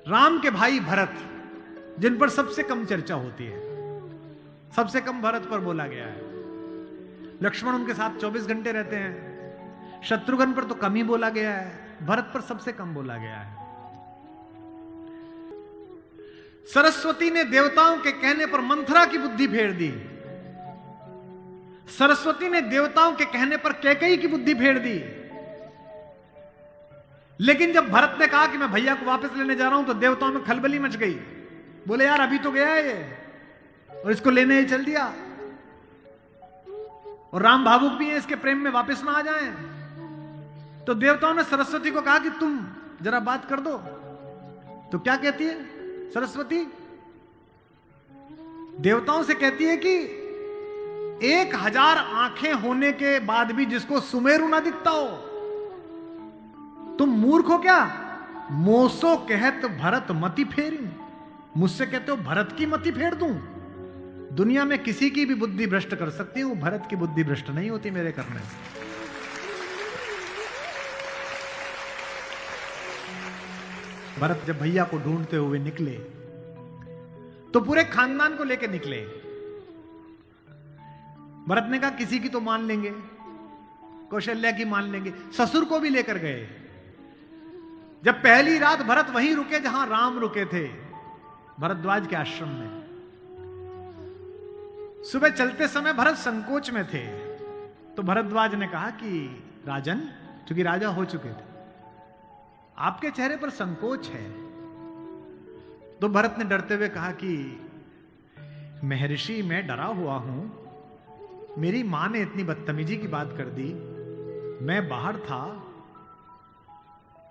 राम के भाई भरत, जिन पर सबसे कम चर्चा होती है, सबसे कम भरत पर बोला गया है। लक्ष्मण उनके साथ 24 घंटे रहते हैं। शत्रुघ्न पर तो कम ही बोला गया है, भरत पर सबसे कम बोला गया है। सरस्वती ने देवताओं के कहने पर मंथरा की बुद्धि फेर दी। सरस्वती ने देवताओं के कहने पर कैकेयी की बुद्धि फेर दी। लेकिन जब भरत ने कहा कि मैं भैया को वापस लेने जा रहा हूं, तो देवताओं में खलबली मच गई। बोले यार अभी तो गया है ये, और इसको लेने ही चल दिया, और राम भावुक भी है, इसके प्रेम में वापस ना आ जाएं। तो देवताओं ने सरस्वती को कहा कि तुम जरा बात कर दो। तो क्या कहती है सरस्वती? देवताओं से कहती है कि 1000 आंखें होने के बाद भी जिसको सुमेरु ना दिखता हो, तुम मूर्ख हो क्या? मोसो कहत भरत मति फेरी, मुझसे कहते हो भरत की मति फेर दूं? दुनिया में किसी की भी बुद्धि भ्रष्ट कर सकती हूं, भरत की बुद्धि भ्रष्ट नहीं होती मेरे करने से। भरत जब भैया को ढूंढते हुए निकले, तो पूरे खानदान को लेकर निकले। भरत ने कहा किसी की तो मान लेंगे, कौशल्या की मान लेंगे, ससुर को भी लेकर गए। जब पहली रात भरत वहीं रुके जहां राम रुके थे, भरद्वाज के आश्रम में। सुबह चलते समय भरत संकोच में थे, तो भरद्वाज ने कहा कि राजन, क्योंकि राजा हो चुके थे, आपके चेहरे पर संकोच है। तो भरत ने डरते हुए कहा कि महर्षि मैं डरा हुआ हूं, मेरी मां ने इतनी बदतमीजी की बात कर दी, मैं बाहर था।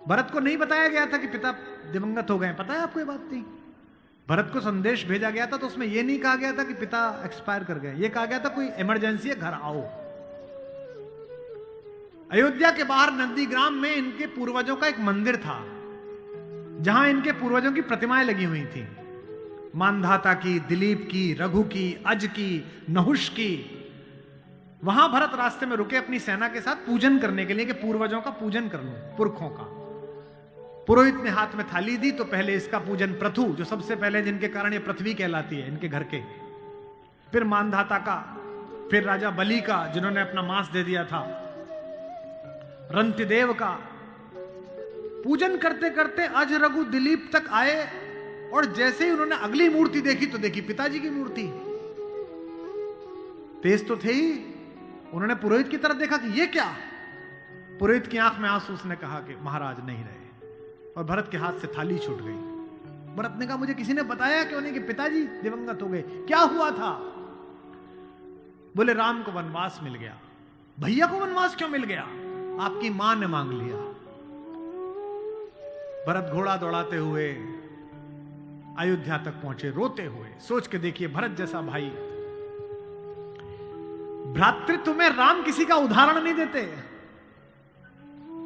भरत को नहीं बताया गया था कि पिता दिवंगत हो गए, पता है आपको ये बात थी? भरत को संदेश भेजा गया था तो उसमें यह नहीं कहा गया था कि पिता एक्सपायर कर गए, यह कहा गया था कोई इमरजेंसी है, घर आओ। अयोध्या के बाहर नंदीग्राम में इनके पूर्वजों का एक मंदिर था, जहां इनके पूर्वजों की प्रतिमाएं लगी हुई थी, मानधाता की, दिलीप की, रघु की, अज की, नहुष की। वहां भरत रास्ते में रुके अपनी सेना के साथ पूजन करने के लिए, कि पूर्वजों का पूजन कर लूं, पुरखों का। पुरोहित ने हाथ में थाली दी, तो पहले इसका पूजन प्रथु, जो सबसे पहले जिनके कारण ये पृथ्वी कहलाती है, इनके घर के, फिर मानधाता का, फिर राजा बलि का जिन्होंने अपना मांस दे दिया था, रंतिदेव का। पूजन करते करते अज, रघु, दिलीप तक आए, और जैसे ही उन्होंने अगली मूर्ति देखी तो देखी पिताजी की मूर्ति। तेज तो थे ही, उन्होंने पुरोहित की तरफ देखा कि ये क्या? पुरोहित की आंख में आंसू, उसने कहा कि महाराज नहीं रहे, और भरत के हाथ से थाली छूट गई। भरत ने कहा मुझे किसी ने बताया क्यों नहीं कि पिताजी दिवंगत हो गए, क्या हुआ था? बोले राम को वनवास मिल गया। भैया को वनवास क्यों मिल गया? आपकी मां ने मांग लिया। भरत घोड़ा दौड़ाते हुए अयोध्या तक पहुंचे, रोते हुए। सोच के देखिए, भरत जैसा भाई, भ्रातृत्व में राम किसी का उदाहरण नहीं देते,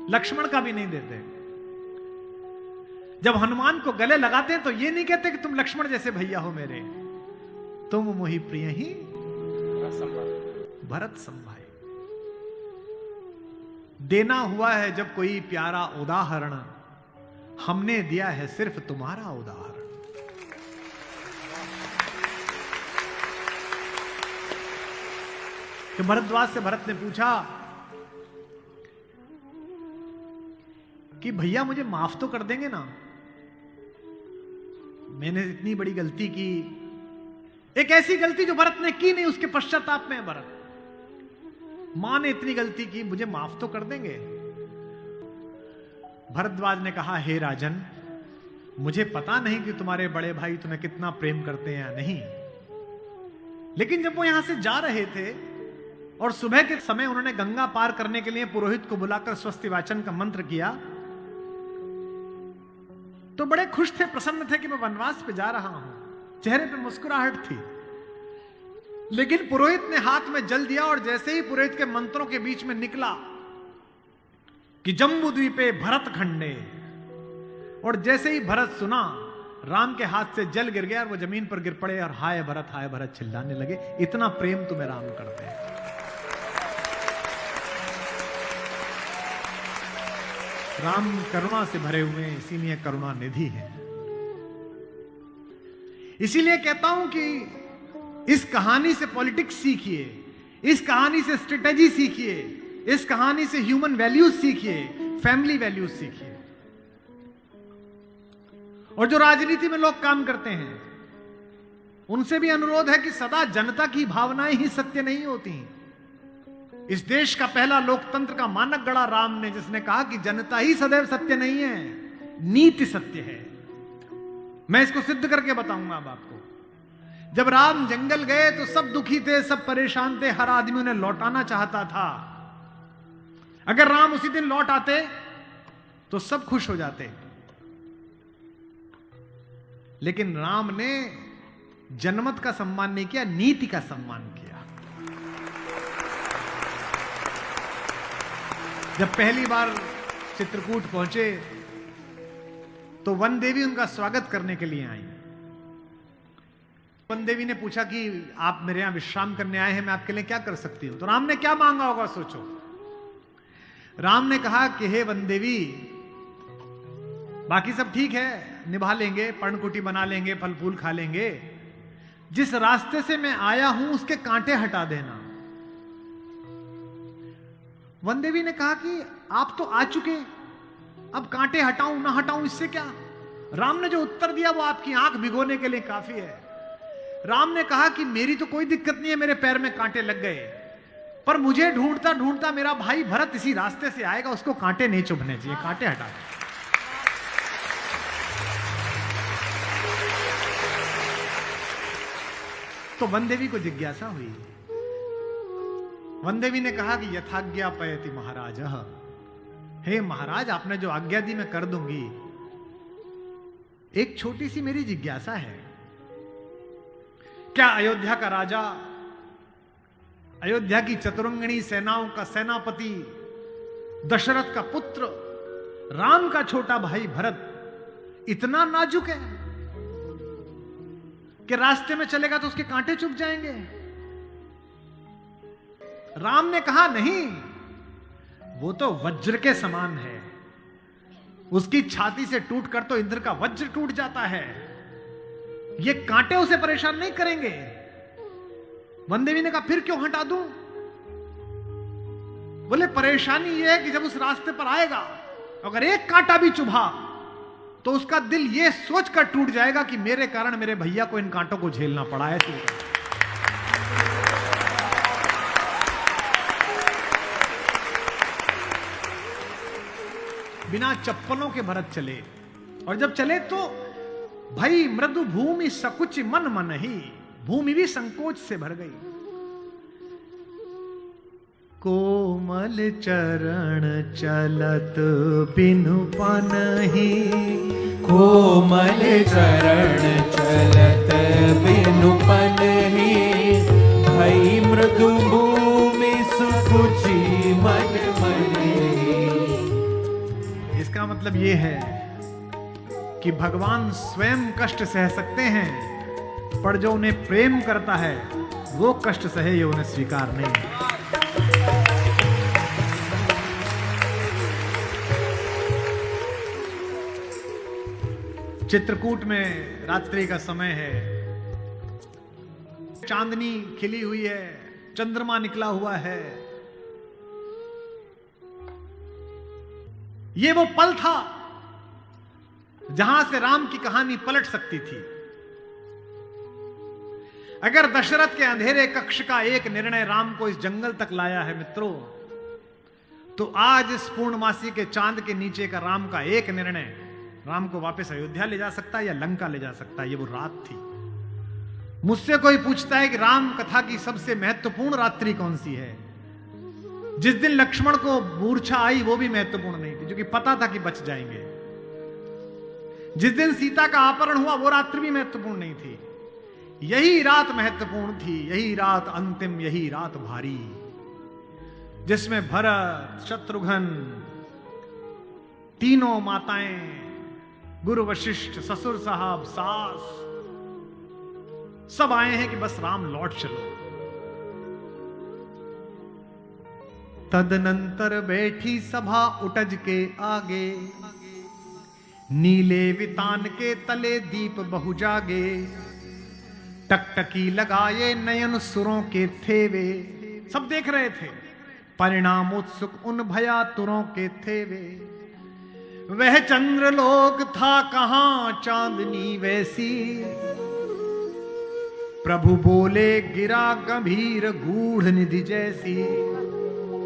लक्ष्मण का भी नहीं देते। जब हनुमान को गले लगाते हैं तो ये नहीं कहते कि तुम लक्ष्मण जैसे भैया हो मेरे, तुम मोहि प्रिय ही भरत संभाई। देना हुआ है जब कोई प्यारा उदाहरण, हमने दिया है सिर्फ तुम्हारा उदाहरण। कि भरद्वाज से भरत ने पूछा कि भैया मुझे माफ तो कर देंगे ना, मैंने इतनी बड़ी गलती की, एक ऐसी गलती जो भरत ने की नहीं, उसके पश्चाताप में भरत, मां ने इतनी गलती की, मुझे माफ तो कर देंगे? भरद्वाज ने कहा हे राजन, मुझे पता नहीं कि तुम्हारे बड़े भाई तुम्हें कितना प्रेम करते हैं या नहीं, लेकिन जब वो यहां से जा रहे थे और सुबह के समय उन्होंने गंगा पार करने के लिए पुरोहित को बुलाकर स्वस्ति वाचन का मंत्र किया, तो बड़े खुश थे, प्रसन्न थे कि मैं वनवास पे जा रहा हूं, चेहरे पे मुस्कुराहट थी। लेकिन पुरोहित ने हाथ में जल दिया, और जैसे ही पुरोहित के मंत्रों के बीच में निकला कि जम्बूद्वीपे भरत खंडे, और जैसे ही भरत सुना, राम के हाथ से जल गिर गया और वो जमीन पर गिर पड़े और हाय भरत चिल्लाने लगे। इतना प्रेम तुम्हें राम करते हैं। राम करुणा से भरे हुए, इसीलिए करुणा निधि है। इसीलिए कहता हूं कि इस कहानी से पॉलिटिक्स सीखिए, इस कहानी से स्ट्रेटेजी सीखिए, इस कहानी से ह्यूमन वैल्यूज सीखिए, फैमिली वैल्यूज सीखिए। और जो राजनीति में लोग काम करते हैं उनसे भी अनुरोध है कि सदा जनता की भावनाएं ही सत्य नहीं होती। इस देश का पहला लोकतंत्र का मानक गढ़ा राम ने, जिसने कहा कि जनता ही सदैव सत्य नहीं है, नीति सत्य है। मैं इसको सिद्ध करके बताऊंगा अब आपको। जब राम जंगल गए तो सब दुखी थे, सब परेशान थे, हर आदमी उन्हें लौटाना चाहता था। अगर राम उसी दिन लौट आते तो सब खुश हो जाते, लेकिन राम ने जनमत का सम्मान नहीं किया, नीति का सम्मान किया। जब पहली बार चित्रकूट पहुंचे तो वन देवी उनका स्वागत करने के लिए आई। वन देवी ने पूछा कि आप मेरे यहां विश्राम करने आए हैं, मैं आपके लिए क्या कर सकती हूं। तो राम ने क्या मांगा होगा सोचो। राम ने कहा कि हे वन देवी, बाकी सब ठीक है, निभा लेंगे, पर्णकुटी बना लेंगे, फल फूल खा लेंगे, जिस रास्ते से मैं आया हूं उसके कांटे हटा देना। वन देवी ने कहा कि आप तो आ चुके, अब कांटे हटाऊं ना हटाऊं इससे क्या। राम ने जो उत्तर दिया वो आपकी आंख भिगोने के लिए काफी है। राम ने कहा कि मेरी तो कोई दिक्कत नहीं है, मेरे पैर में कांटे लग गए, पर मुझे ढूंढता ढूंढता मेरा भाई भरत इसी रास्ते से आएगा, उसको कांटे नहीं चुभने चाहिए, कांटे हटा दे। तो वन देवी को जिज्ञासा हुई। वन देवी ने कहा कि यथाज्ञा पयति महाराज, हे महाराज, आपने जो आज्ञा दी मैं कर दूंगी। एक छोटी सी मेरी जिज्ञासा है, क्या अयोध्या का राजा, अयोध्या की चतुरंगिणी सेनाओं का सेनापति, दशरथ का पुत्र, राम का छोटा भाई भरत इतना नाजुक है कि रास्ते में चलेगा तो उसके कांटे चुभ जाएंगे? राम ने कहा नहीं, वो तो वज्र के समान है, उसकी छाती से टूटकर तो इंद्र का वज्र टूट जाता है, ये कांटे उसे परेशान नहीं करेंगे। वन देवी ने कहा फिर क्यों हटा दूं? बोले परेशानी यह है कि जब उस रास्ते पर आएगा अगर एक कांटा भी चुभा तो उसका दिल यह सोचकर टूट जाएगा कि मेरे कारण मेरे भैया को इन कांटों को झेलना पड़ा है। बिना चप्पलों के भरत चले, और जब चले तो भाई मृदु भूमि सकुच मन मन ही, भूमि भी संकोच से भर गई। कोमल चरण चलत बिनु पनहि, कोमल चरण चलत बिनु पनहि, भई मृदु भूमि सुकुचि मन मनि। इसका मतलब ये है कि भगवान स्वयं कष्ट सह सकते हैं, पर जो उन्हें प्रेम करता है वो कष्ट सहे, ये उन्हें स्वीकार नहीं है। चित्रकूट में रात्रि का समय है, चांदनी खिली हुई है, चंद्रमा निकला हुआ है। ये वो पल था जहां से राम की कहानी पलट सकती थी। अगर दशरथ के अंधेरे कक्ष का एक निर्णय राम को इस जंगल तक लाया है मित्रों, तो आज इस पूर्णमासी के चांद के नीचे का राम का एक निर्णय राम को वापस अयोध्या ले जा सकता है या लंका ले जा सकता है। ये वो रात थी। मुझसे कोई पूछता है कि राम कथा की सबसे महत्वपूर्ण रात्रि कौन सी है, जिस दिन लक्ष्मण को मूर्छा आई वो भी महत्वपूर्ण नहीं थी, क्योंकि पता था कि बच जाएंगे। जिस दिन सीता का अपहरण हुआ वो रात्रि भी महत्वपूर्ण नहीं थी। यही रात महत्वपूर्ण थी, यही रात अंतिम, यही रात भारी, जिसमें भरत, शत्रुघ्न, तीनों माताएं, गुरु वशिष्ठ, ससुर साहब, सास, सब आए हैं कि बस राम लौट चलो। तदनंतर बैठी सभा उटज के आगे, नीले वितान के तले दीप बहु जागे। टकटकी लगाए नयन सुरों के थे वे, सब देख रहे थे। परिणाम उत्सुक उन भया तुरों के थे वे, वह चंद्रलोक था कहां चांदनी वैसी। प्रभु बोले गिरा गंभीर गूढ़ निधि जैसी।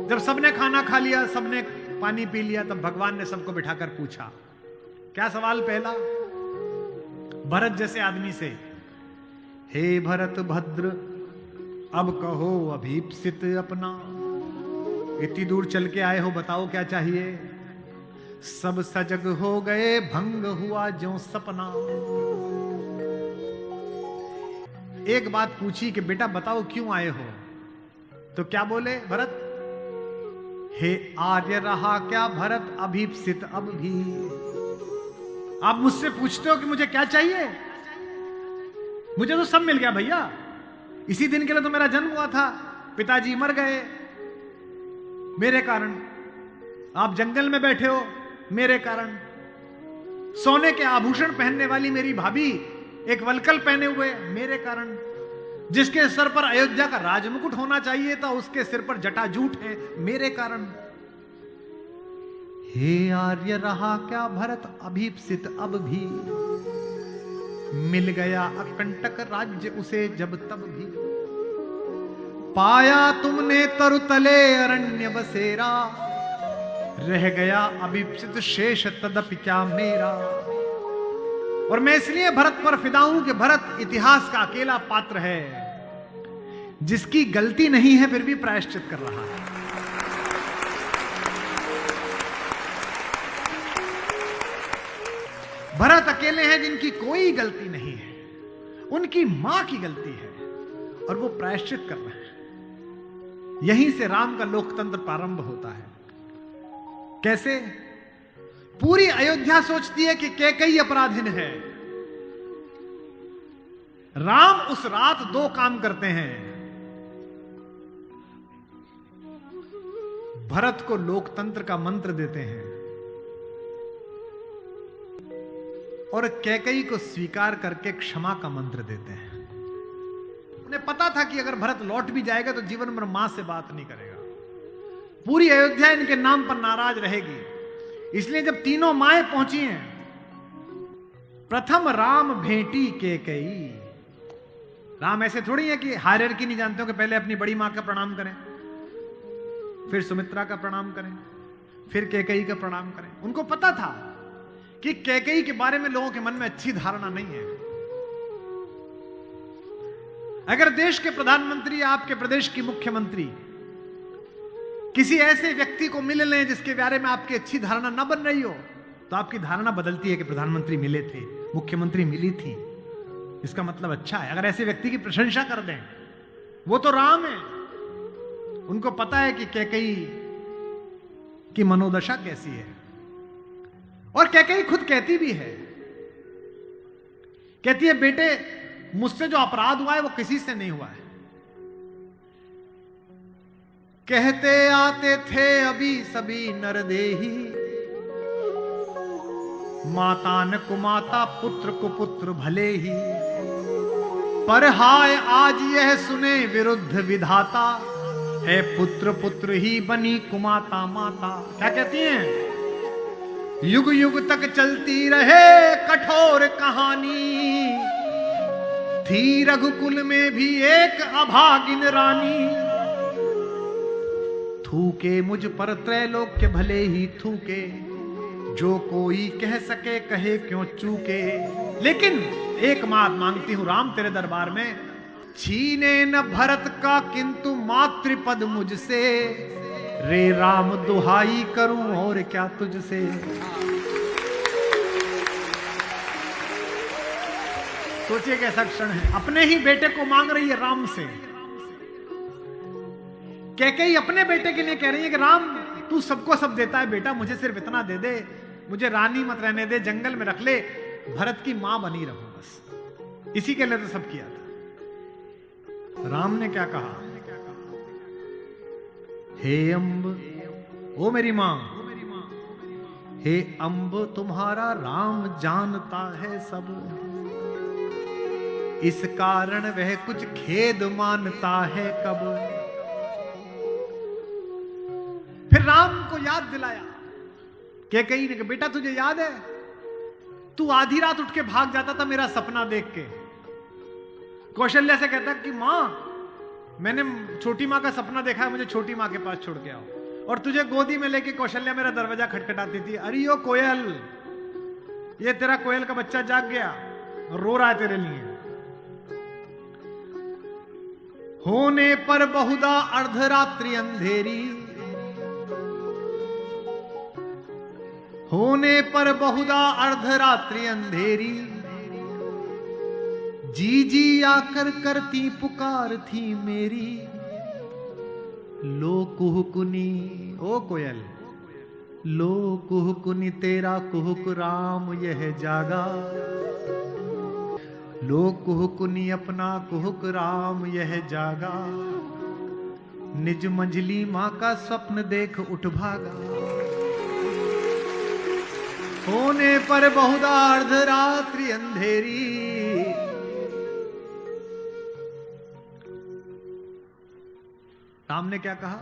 जब सबने खाना खा लिया, सबने पानी पी लिया, तब भगवान ने सबको बिठाकर पूछा। क्या सवाल पहला? भरत जैसे आदमी से, हे भरत भद्र अब कहो अभीप्सित अपना। इतनी दूर चल के आए हो, बताओ क्या चाहिए। सब सजग हो गए भंग हुआ ज्यों सपना। एक बात पूछी कि बेटा बताओ क्यों आए हो, तो क्या बोले भरत? हे आर्य रहा क्या भरत अभीप्सित अब भी। आप मुझसे पूछते हो कि मुझे क्या चाहिए? मुझे तो सब मिल गया भैया। इसी दिन के लिए तो मेरा जन्म हुआ था, पिताजी मर गए मेरे कारण, आप जंगल में बैठे हो मेरे कारण, सोने के आभूषण पहनने वाली मेरी भाभी एक वलकल पहने हुए मेरे कारण, जिसके सर पर अयोध्या का राजमुकुट होना चाहिए था उसके सिर पर जटाजूट है मेरे कारण। हे आर्य रहा क्या भरत अभीप्सित अब भी। मिल गया अकंटक राज्य उसे जब तब भी। पाया तुमने तरुतले अरण्य बसेरा, रह गया अभीप्सित शेष तदपि क्या मेरा। और मैं इसलिए भरत पर फिदा हूं कि भरत इतिहास का अकेला पात्र है जिसकी गलती नहीं है फिर भी प्रायश्चित कर रहा है। भरत अकेले हैं जिनकी कोई गलती नहीं है, उनकी मां की गलती है और वो प्रायश्चित कर रहे हैं। यहीं से राम का लोकतंत्र प्रारंभ होता है। कैसे? पूरी अयोध्या सोचती है कि कैकेयी अपराधिन है। राम उस रात 2 काम करते हैं। भरत को लोकतंत्र का मंत्र देते हैं और कैकेयी को स्वीकार करके क्षमा का मंत्र देते हैं। उन्हें पता था कि अगर भरत लौट भी जाएगा तो जीवन भर मां से बात नहीं करेगा, पूरी अयोध्या इनके नाम पर नाराज रहेगी। इसलिए जब तीनों माएं पहुंची हैं, प्रथम राम भेंटी कैकेयी। राम ऐसे थोड़ी है कि हायरार्की नहीं जानते हो कि पहले अपनी बड़ी मां का प्रणाम करें, फिर सुमित्रा का प्रणाम करें, फिर कैकेयी का प्रणाम करें। उनको पता था कि कैकेयी के बारे में लोगों के मन में अच्छी धारणा नहीं है। अगर देश के प्रधानमंत्री या आपके प्रदेश की मुख्यमंत्री किसी ऐसे व्यक्ति को मिल लें जिसके बारे में आपकी अच्छी धारणा न बन रही हो, तो आपकी धारणा बदलती है कि प्रधानमंत्री मिले थे, मुख्यमंत्री मिली थी, इसका मतलब अच्छा है। अगर ऐसे व्यक्ति की प्रशंसा कर दें, वो तो राम है, उनको पता है कि कैकेयी की मनोदशा कैसी है। और कैकेयी खुद कहती भी है, कहती है बेटे मुझसे जो अपराध हुआ है वो किसी से नहीं हुआ है। कहते आते थे अभी सभी नरदेही, माता न कुमाता पुत्र को पुत्र भले ही। पर हाय आज यह सुने विरुद्ध विधाता, है पुत्र पुत्र ही बनी कुमाता माता। क्या कहती हैं? युग युग तक चलती रहे कठोर कहानी, थी रघुकुल में भी एक अभागिन रानी। थूके मुझ पर त्रैलोक्य भले ही थूके, जो कोई कह सके कहे क्यों चूके। लेकिन एक बात मांगती हूं राम तेरे दरबार में, छीने न भरत का किंतु मातृपद मुझसे। रे राम दुहाई करूं और क्या तुझसे। सोचिए कैसा क्षण है, अपने ही बेटे को मांग रही है राम से। कैकेयी अपने बेटे के लिए कह रही है कि राम तू सबको सब देता है बेटा, मुझे सिर्फ इतना दे दे, मुझे रानी मत रहने दे, जंगल में रख ले, भरत की मां बनी रहूं बस। इसी के लिए तो सब किया था। राम ने क्या कहा? हे अम्ब, ओ मेरी मां, हे अम्ब तुम्हारा राम जानता है सब। इस कारण वह कुछ खेद मानता है कब। फिर राम को याद दिलाया। कैकेयी ने कहा, बेटा तुझे याद है तू आधी रात उठ के भाग जाता था मेरा सपना देख के। कौशल्या से कहता कि मां मैंने छोटी मां का सपना देखा है, मुझे छोटी मां के पास छोड़ के आओ। और तुझे गोदी में लेके कौशल्या मेरा दरवाजा खटखटाती थी, अरे ओ कोयल, ये तेरा कोयल का बच्चा जाग गया और रो रहा है तेरे लिए। होने पर बहुधा अर्धरात्रि अंधेरी, होने पर बहुधा अर्धरात्रि अंधेरी, जी जी आकर करती पुकार थी मेरी। लो कुहुकुनी, ओ कोयल, लो कुहुकुनी तेरा कुहुक राम यह जागा। लो कुहुकुनी अपना कुहुक राम यह जागा। निज मंझली मां का स्वप्न देख उठ भागा। होने पर बहुधा अर्धरात्रि अंधेरी, राम ने क्या कहा,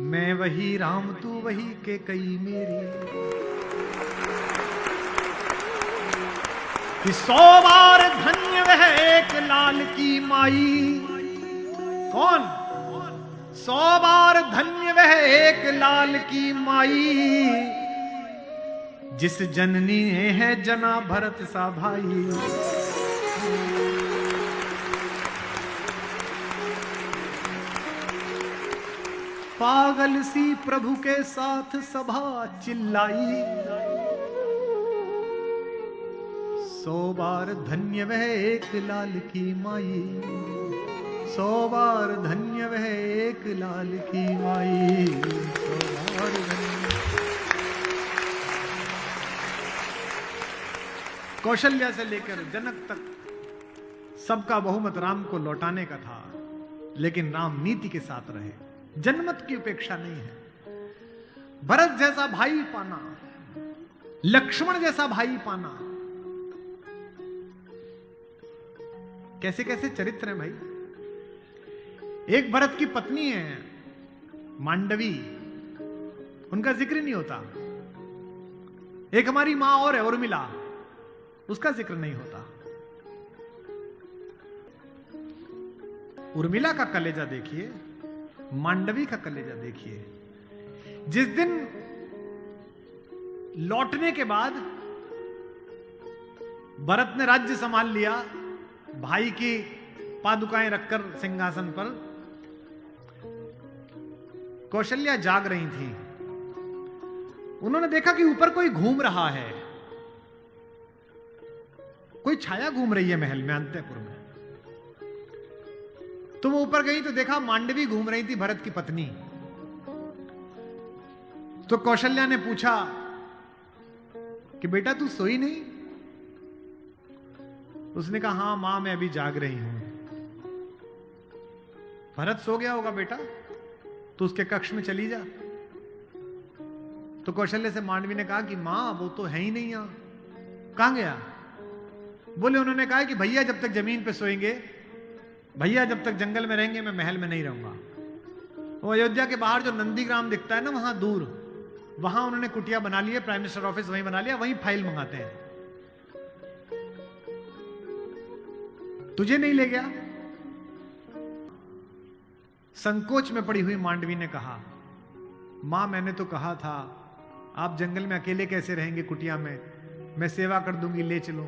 मैं वही राम तू वही कैकेयी मेरी। कि 100 बार धन्य वह एक लाल की माई। कौन? 100 बार धन्य वह एक लाल की माई, जिस जननी ने है जना भरत सा भाई। पागल सी प्रभु के साथ सभा चिल्लाई। 100 बार धन्य वह एक लाल की माई। 100 बार धन्य वह एक लाल की माई। 100 बार धन्य। कौशल्या से लेकर जनक तक सबका बहुमत राम को लौटाने का था, लेकिन राम नीति के साथ रहे, जनमत की उपेक्षा नहीं है। भरत जैसा भाई पाना, लक्ष्मण जैसा भाई पाना, कैसे कैसे चरित्र हैं भाई। एक भरत की पत्नी है मांडवी, उनका जिक्र नहीं होता। एक हमारी मां और है उर्मिला, उसका जिक्र नहीं होता। उर्मिला का कलेजा देखिए, मांडवी का कलेजा देखिए। जिस दिन लौटने के बाद भरत ने राज्य संभाल लिया, भाई की पादुकाएं रखकर सिंहासन पर, कौशल्या जाग रही थी। उन्होंने देखा कि ऊपर कोई घूम रहा है, कोई छाया घूम रही है महल में अंतःपुर में। तो वो ऊपर गई तो देखा मांडवी घूम रही थी, भरत की पत्नी। तो कौशल्या ने पूछा कि बेटा तू सोई नहीं? उसने कहा हां मां मैं अभी जाग रही हूं। भरत सो गया होगा बेटा, तो उसके कक्ष में चली जा। तो कौशल्या से मांडवी ने कहा कि मां वो तो है ही नहीं यहां, कहां गया? बोले उन्होंने कहा कि भैया जब तक जमीन पे सोएंगे, भैया जब तक जंगल में रहेंगे, मैं महल में नहीं रहूंगा। वो अयोध्या के बाहर जो नंदीग्राम दिखता है ना वहां दूर, वहां उन्होंने कुटिया बना ली है, प्राइम मिनिस्टर ऑफिस वहीं बना लिया, वहीं फाइल मंगाते हैं। तुझे नहीं ले गया? संकोच में पड़ी हुई मांडवी ने कहा, मां मैंने तो कहा था आप जंगल में अकेले कैसे रहेंगे कुटिया में, मैं सेवा कर दूंगी, ले चलो।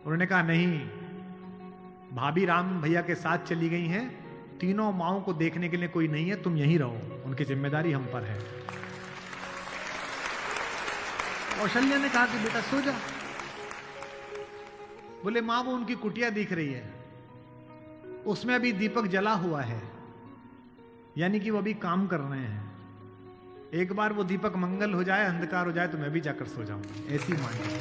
उन्होंने कहा नहीं, भाभी राम भैया के साथ चली गई हैं, तीनों माओं को देखने के लिए कोई नहीं है, तुम यहीं रहो, उनकी जिम्मेदारी हम पर है। कौशल्या ने कहा कि बेटा सो जा। बोले मां वो उनकी कुटिया दिख रही है, उसमें अभी दीपक जला हुआ है, यानी कि वो अभी काम कर रहे हैं। एक बार वो दीपक मंगल हो जाए, अंधकार हो जाए तो मैं भी जाकर सो जाऊंगा, ऐसी मांगी।